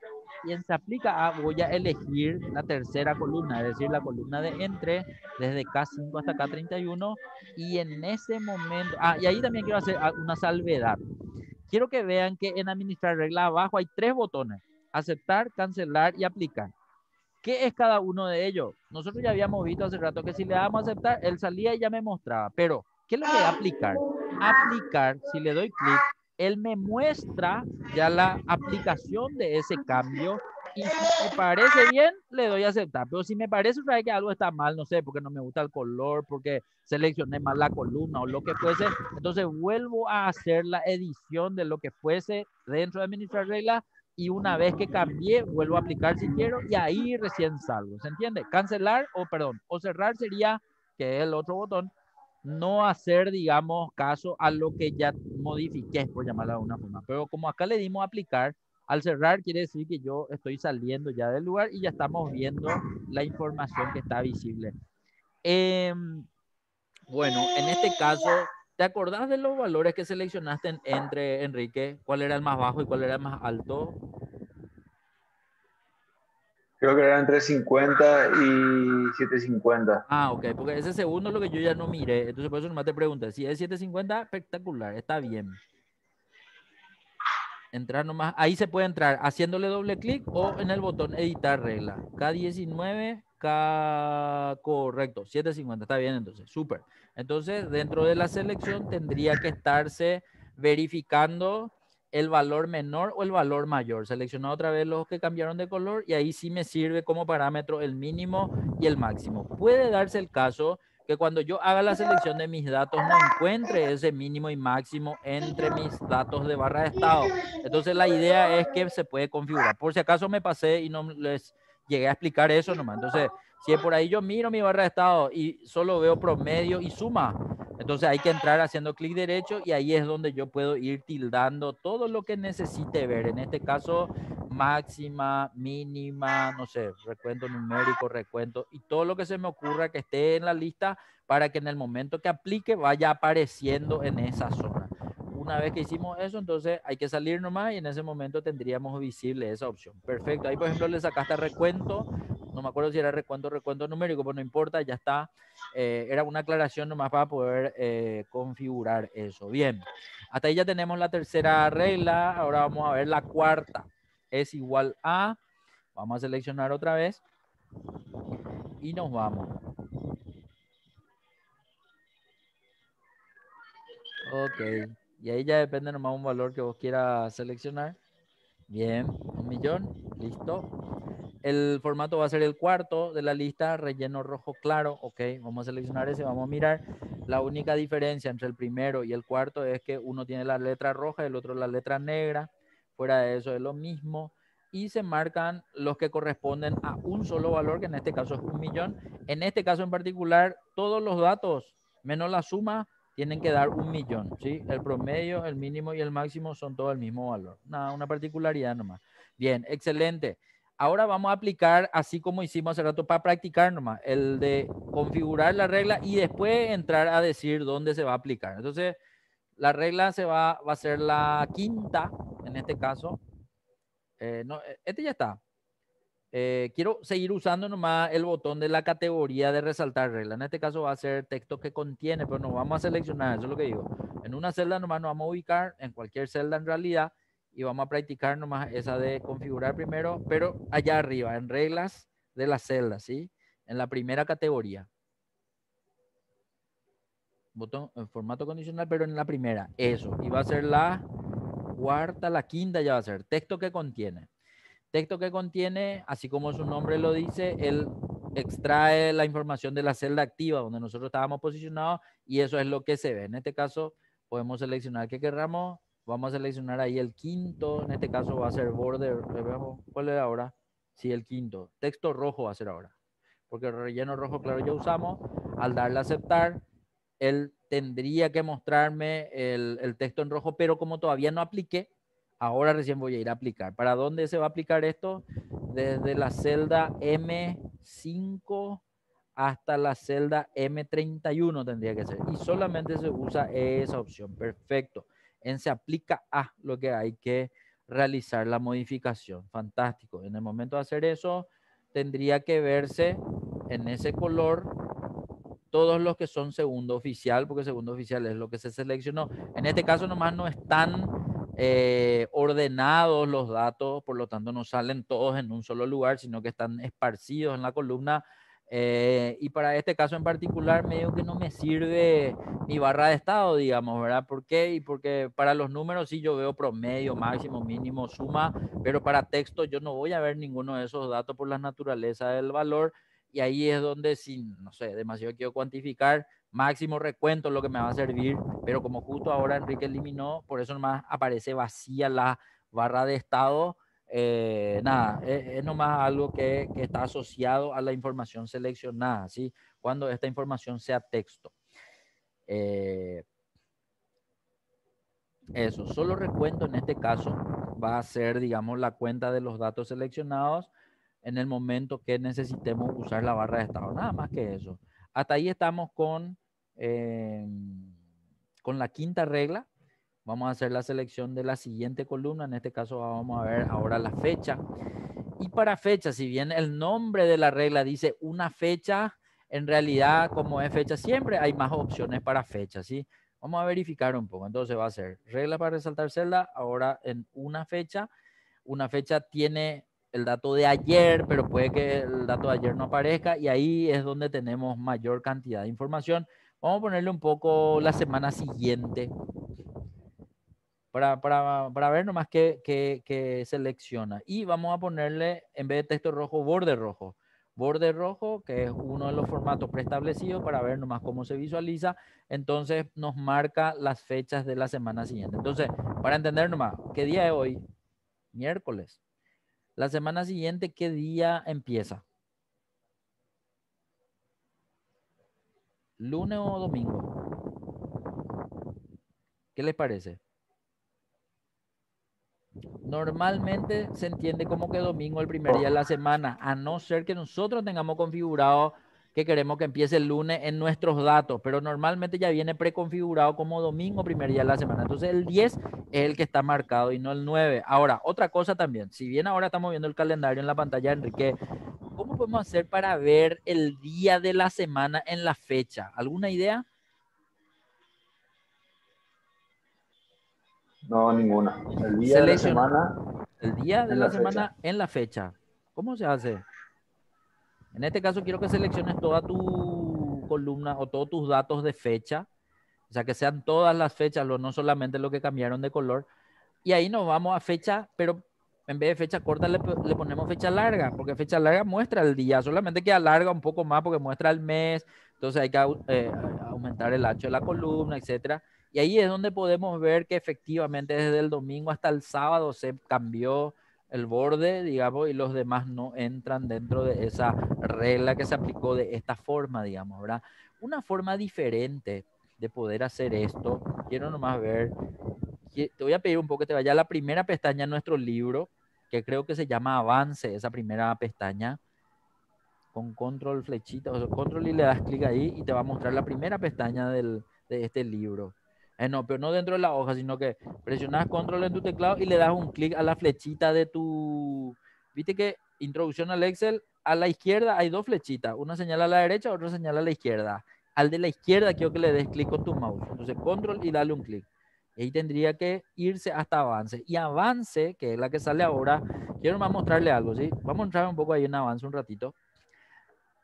Y en se aplica a voy a elegir la tercera columna, es decir, la columna de entre desde K5 hasta K31. Y en ese momento, y ahí también quiero hacer una salvedad. Quiero que vean que en administrar regla abajo hay 3 botones: aceptar, cancelar y aplicar. ¿Qué es cada uno de ellos? Nosotros ya habíamos visto hace rato que si le damos a aceptar, él salía y ya me mostraba. Pero, ¿qué es lo que es aplicar? Aplicar, si le doy clic, él me muestra ya la aplicación de ese cambio. Y si me parece bien, le doy a aceptar. Pero si me parece otra vez que algo está mal, no sé, porque no me gusta el color, porque seleccioné mal la columna o lo que fuese, entonces vuelvo a hacer la edición de lo que fuese dentro de administrar reglas. Y una vez que cambié, vuelvo a aplicar si quiero y ahí recién salgo. ¿Se entiende? Cancelar o cerrar sería, que es el otro botón, no hacer, digamos, caso a lo que ya modifiqué, por llamarlo de alguna forma. Pero como acá le dimos a aplicar, al cerrar quiere decir que yo estoy saliendo ya del lugar y ya estamos viendo la información que está visible. Bueno, en este caso, ¿te acordás de los valores que seleccionaste entre, Enrique? ¿Cuál era el más bajo y cuál era el más alto? Creo que eran 350 y 750. Ok, porque ese segundo es lo que yo ya no miré. Entonces, por eso nomás te pregunté. Si es 750, espectacular, está bien. Entrar nomás, ahí se puede entrar haciéndole doble clic o en el botón editar regla. K19, correcto, 750, está bien entonces, súper. Entonces, dentro de la selección tendría que estarse verificando el valor menor o el valor mayor. Selecciono otra vez los que cambiaron de color y ahí sí me sirve como parámetro el mínimo y el máximo. Puede darse el caso que cuando yo haga la selección de mis datos no encuentre ese mínimo y máximo entre mis datos de barra de estado. Entonces la idea es que se puede configurar. Por si acaso me pasé y no les llegué a explicar eso nomás. Entonces, si por ahí yo miro mi barra de estado y solo veo promedio y suma, entonces hay que entrar haciendo clic derecho y ahí es donde yo puedo ir tildando todo lo que necesite ver. En este caso, máxima, mínima, no sé, recuento numérico, recuento y todo lo que se me ocurra que esté en la lista para que en el momento que aplique vaya apareciendo en esa zona. Una vez que hicimos eso, entonces hay que salir nomás y en ese momento tendríamos visible esa opción. Perfecto. Ahí, por ejemplo, le sacaste recuento. No me acuerdo si era recuento numérico, pero no importa, ya está. Era una aclaración nomás para poder configurar eso. Bien. Hasta ahí ya tenemos la tercera regla. Ahora vamos a ver la cuarta. Es igual a, vamos a seleccionar otra vez y nos vamos. Ok. Y ahí ya depende nomás un valor que vos quieras seleccionar. Bien, 1.000.000, listo. El formato va a ser el cuarto de la lista, relleno rojo claro. Ok, vamos a seleccionar ese, vamos a mirar. La única diferencia entre el primero y el cuarto es que uno tiene la letra roja y el otro la letra negra. Fuera de eso es lo mismo. Y se marcan los que corresponden a un solo valor, que en este caso es 1.000.000. En este caso en particular, todos los datos menos la suma tienen que dar 1.000.000, ¿sí? El promedio, el mínimo y el máximo son todo el mismo valor. Nada, una particularidad nomás. Bien, excelente. Ahora vamos a aplicar, así como hicimos hace rato, para practicar nomás, el de configurar la regla y después entrar a decir dónde se va a aplicar. Entonces, la regla va a ser la quinta, en este caso. No, este ya está. Quiero seguir usando nomás el botón de la categoría de resaltar regla. En este caso va a ser texto que contiene, pero no vamos a seleccionar, eso es lo que digo. En una celda nomás nos vamos a ubicar, en cualquier celda en realidad, y vamos a practicar nomás esa de configurar primero, pero allá arriba, en reglas de la celda, ¿sí? En la primera categoría. Botón en formato condicional, pero en la primera, eso. Y va a ser la cuarta, la quinta ya va a ser texto que contiene. Texto que contiene, así como su nombre lo dice, él extrae la información de la celda activa donde nosotros estábamos posicionados y eso es lo que se ve. En este caso podemos seleccionar que querramos, vamos a seleccionar ahí el quinto, en este caso va a ser border, veamos cuál era ahora, sí, el quinto, texto rojo va a ser ahora, porque el relleno rojo claro ya usamos. Al darle a aceptar, él tendría que mostrarme el texto en rojo, pero como todavía no apliqué, ahora recién voy a ir a aplicar. ¿Para dónde se va a aplicar esto? Desde la celda M5 hasta la celda M31 tendría que ser. Y solamente se usa esa opción. Perfecto. En se aplica a lo que hay que realizar la modificación. Fantástico. En el momento de hacer eso, tendría que verse en ese color todos los que son segundo oficial, porque segundo oficial es lo que se seleccionó. En este caso nomás no están ordenados los datos, por lo tanto no salen todos en un solo lugar, sino que están esparcidos en la columna. Y para este caso en particular, medio que no me sirve mi barra de estado, digamos, ¿verdad? ¿Por qué? Y porque para los números sí yo veo promedio, máximo, mínimo, suma, pero para texto yo no voy a ver ninguno de esos datos por la naturaleza del valor. Y ahí es donde, si, no sé, demasiado quiero cuantificar, máximo recuento es lo que me va a servir, pero como justo ahora Enrique eliminó, por eso nomás aparece vacía la barra de estado. Nada, es nomás algo que está asociado a la información seleccionada, ¿sí? Cuando esta información sea texto. Eso, solo recuento en este caso va a ser, digamos, la cuenta de los datos seleccionados en el momento que necesitemos usar la barra de estado, nada más que eso. Hasta ahí estamos con la quinta regla. Vamos a hacer la selección de la siguiente columna, en este caso vamos a ver ahora la fecha. Y para fecha, si bien el nombre de la regla dice una fecha, en realidad como es fecha siempre hay más opciones para fecha, ¿sí? Vamos a verificar un poco. Entonces va a ser regla para resaltar celda, ahora en una fecha. Una fecha tiene el dato de ayer, pero puede que el dato de ayer no aparezca y ahí es donde tenemos mayor cantidad de información. Vamos a ponerle un poco la semana siguiente para ver nomás qué selecciona. Y vamos a ponerle, en vez de texto rojo, borde rojo. Borde rojo, que es uno de los formatos preestablecidos para ver nomás cómo se visualiza. Entonces nos marca las fechas de la semana siguiente. Entonces, para entender nomás, ¿qué día es hoy? Miércoles. La semana siguiente, ¿qué día empieza? ¿Lunes o domingo? ¿Qué les parece? Normalmente se entiende como que domingo el primer día de la semana, a no ser que nosotros tengamos configurado que queremos que empiece el lunes en nuestros datos, pero normalmente ya viene preconfigurado como domingo primer día de la semana. Entonces el 10 es el que está marcado y no el 9. Ahora, otra cosa también, si bien ahora estamos viendo el calendario en la pantalla, Enrique, ¿cómo podemos hacer para ver el día de la semana en la fecha? ¿Alguna idea? No, ninguna. El día de la Selecciona semana el día de en la la semana fecha. en la fecha. ¿Cómo se hace? En este caso quiero que selecciones toda tu columna o todos tus datos de fecha, o sea, que sean todas las fechas, no solamente lo que cambiaron de color. Y ahí nos vamos a fecha, pero en vez de fecha corta le ponemos fecha larga, porque fecha larga muestra el día, solamente que alarga un poco más porque muestra el mes, entonces hay que aumentar el ancho de la columna, etcétera. Y ahí es donde podemos ver que efectivamente desde el domingo hasta el sábado se cambió el borde, digamos, y los demás no entran dentro de esa regla que se aplicó de esta forma, digamos, ¿verdad? Una forma diferente de poder hacer esto, quiero nomás ver, te voy a pedir un poco que te vaya a la primera pestaña en nuestro libro, que creo que se llama Avance, esa primera pestaña, con control flechita, o sea, control y le das clic ahí y te va a mostrar la primera pestaña de este libro. No, pero no dentro de la hoja, sino que presionas control en tu teclado y le das un clic a la flechita de tu... Viste que introducción al Excel, a la izquierda hay dos flechitas, una señala a la derecha, otra señala a la izquierda. Al de la izquierda quiero que le des clic con tu mouse. Entonces control y dale un clic. Y ahí tendría que irse hasta avance. Y avance, que es la que sale ahora, quiero más mostrarle algo, ¿sí? Vamos a entrar un poco ahí en avance un ratito.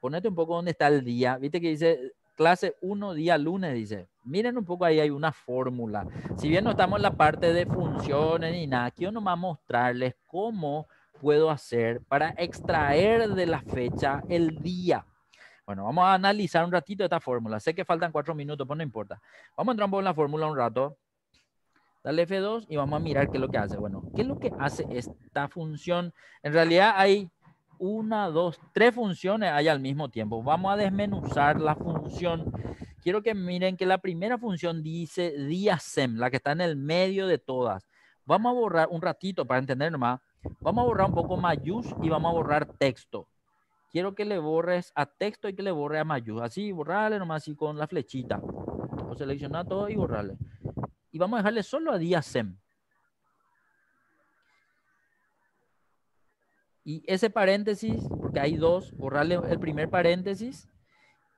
Ponete un poco dónde está el día. Viste que dice clase 1, día lunes, dice. Miren un poco ahí, hay una fórmula. Si bien no estamos en la parte de funciones ni nada, quiero nomás mostrarles cómo puedo hacer para extraer de la fecha el día? Bueno, vamos a analizar un ratito esta fórmula. Sé que faltan 4 minutos, pero no importa. Vamos a entrar un poco en la fórmula un rato. Dale F2 y vamos a mirar qué es lo que hace. Bueno, ¿qué es lo que hace esta función? En realidad hay 1, 2, 3 funciones hay al mismo tiempo. Vamos a desmenuzar la función. Quiero que miren que la primera función dice diasem, la que está en el medio de todas. Vamos a borrar un ratito para entender nomás. Vamos a borrar un poco mayús y vamos a borrar texto. Quiero que le borres a texto y que le borre a mayús. Así, borrarle nomás así con la flechita. O seleccionar todo y borrarle. Y vamos a dejarle solo a diasem. Y ese paréntesis, porque hay dos, borrarle el primer paréntesis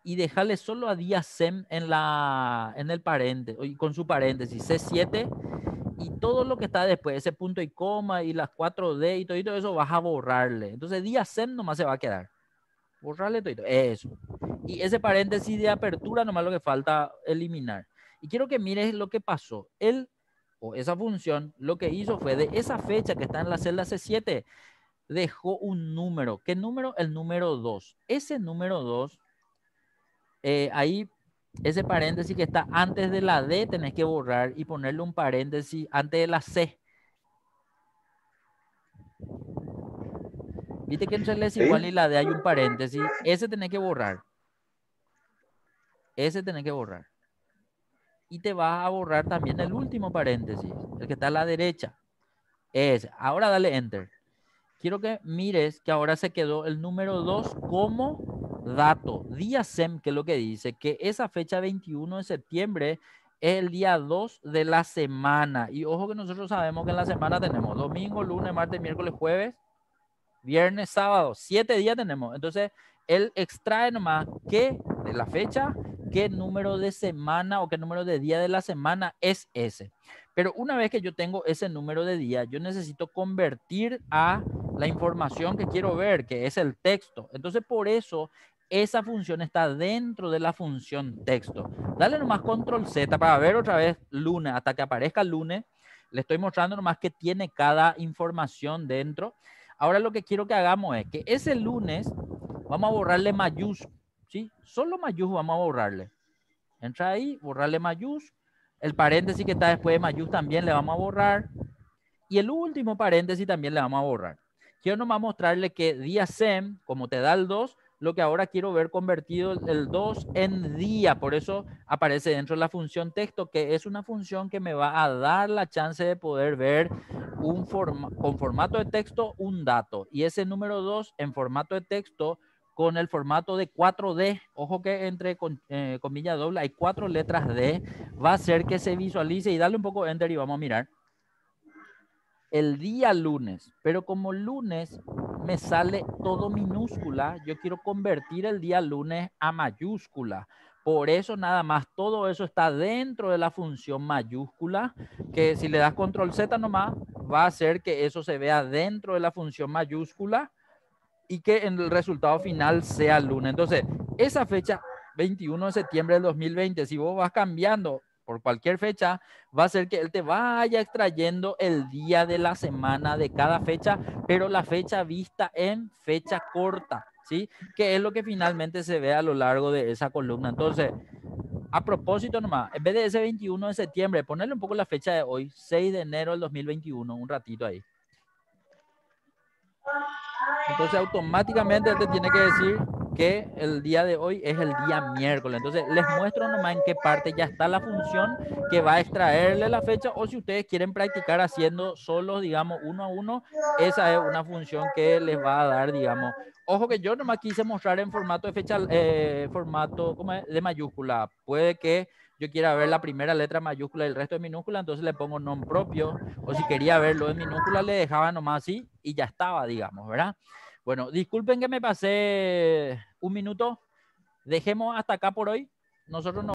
y dejarle solo a diasem en el paréntesis, con su paréntesis, C7, y todo lo que está después, ese punto y coma y las 4D y todo eso vas a borrarle. Entonces diasem nomás se va a quedar. Borrarle todo eso. Y ese paréntesis de apertura nomás lo que falta eliminar. Y quiero que mires lo que pasó. Él, o esa función, lo que hizo fue de esa fecha que está en la celda C7, dejó un número. ¿Qué número? El número 2. Ese número 2, ahí, ese paréntesis que está antes de la D, tenés que borrar y ponerle un paréntesis antes de la C. Viste que entre el desigual y la D hay un paréntesis. Ese tenés que borrar. Ese tenés que borrar. Y te vas a borrar también el último paréntesis, el que está a la derecha. Ese. Ahora dale Enter. Quiero que mires que ahora se quedó el número 2 como dato. Diasem, que es lo que dice, que esa fecha 21 de septiembre es el día 2 de la semana. Y ojo que nosotros sabemos que en la semana tenemos domingo, lunes, martes, miércoles, jueves, viernes, sábado. 7 días tenemos. Entonces, él extrae nomás qué de la fecha, qué número de semana o qué número de día de la semana es ese. Pero una vez que yo tengo ese número de día, yo necesito convertir a la información que quiero ver, que es el texto. Entonces, por eso, esa función está dentro de la función texto. Dale nomás control Z para ver otra vez lunes, hasta que aparezca lunes. Le estoy mostrando nomás que tiene cada información dentro. Ahora lo que quiero que hagamos es que ese lunes vamos a borrarle mayús, ¿sí? Solo mayús vamos a borrarle. Entra ahí, borrarle mayús. El paréntesis que está después de mayús también le vamos a borrar. Y el último paréntesis también le vamos a borrar. Quiero nomás mostrarle que diasem, como te da el 2, lo que ahora quiero ver convertido el 2 en día. Por eso aparece dentro de la función texto, que es una función que me va a dar la chance de poder ver con formato de texto un dato. Y ese número 2 en formato de texto con el formato de 4D, ojo que entre comillas doble hay 4 letras D, va a hacer que se visualice y darle un poco enter y vamos a mirar. El día lunes, pero como lunes me sale todo minúscula, yo quiero convertir el día lunes a mayúscula. Por eso nada más, todo eso está dentro de la función mayúscula, que si le das control Z nomás, va a hacer que eso se vea dentro de la función mayúscula y que en el resultado final sea lunes. Entonces, esa fecha, 21 de septiembre del 2020, si vos vas cambiando por cualquier fecha, va a ser que él te vaya extrayendo el día de la semana de cada fecha, pero la fecha vista en fecha corta, ¿sí? Que es lo que finalmente se ve a lo largo de esa columna. Entonces, a propósito nomás, en vez de ese 21 de septiembre, ponerle un poco la fecha de hoy, 6 de enero del 2021, un ratito ahí. Entonces automáticamente él te tiene que decir que el día de hoy es el día miércoles. Entonces les muestro nomás en qué parte ya está la función que va a extraerle la fecha, o si ustedes quieren practicar haciendo solos, digamos, uno a uno, esa es una función que les va a dar, digamos. Ojo que yo nomás quise mostrar en formato de fecha, formato ¿cómo es? De mayúscula. Puede que yo quiera ver la primera letra mayúscula y el resto de minúscula, entonces le pongo nombre propio, o si quería verlo en minúscula le dejaba nomás así y ya estaba, digamos, ¿verdad? Bueno, disculpen que me pasé un minuto, dejemos hasta acá por hoy. Nosotros nos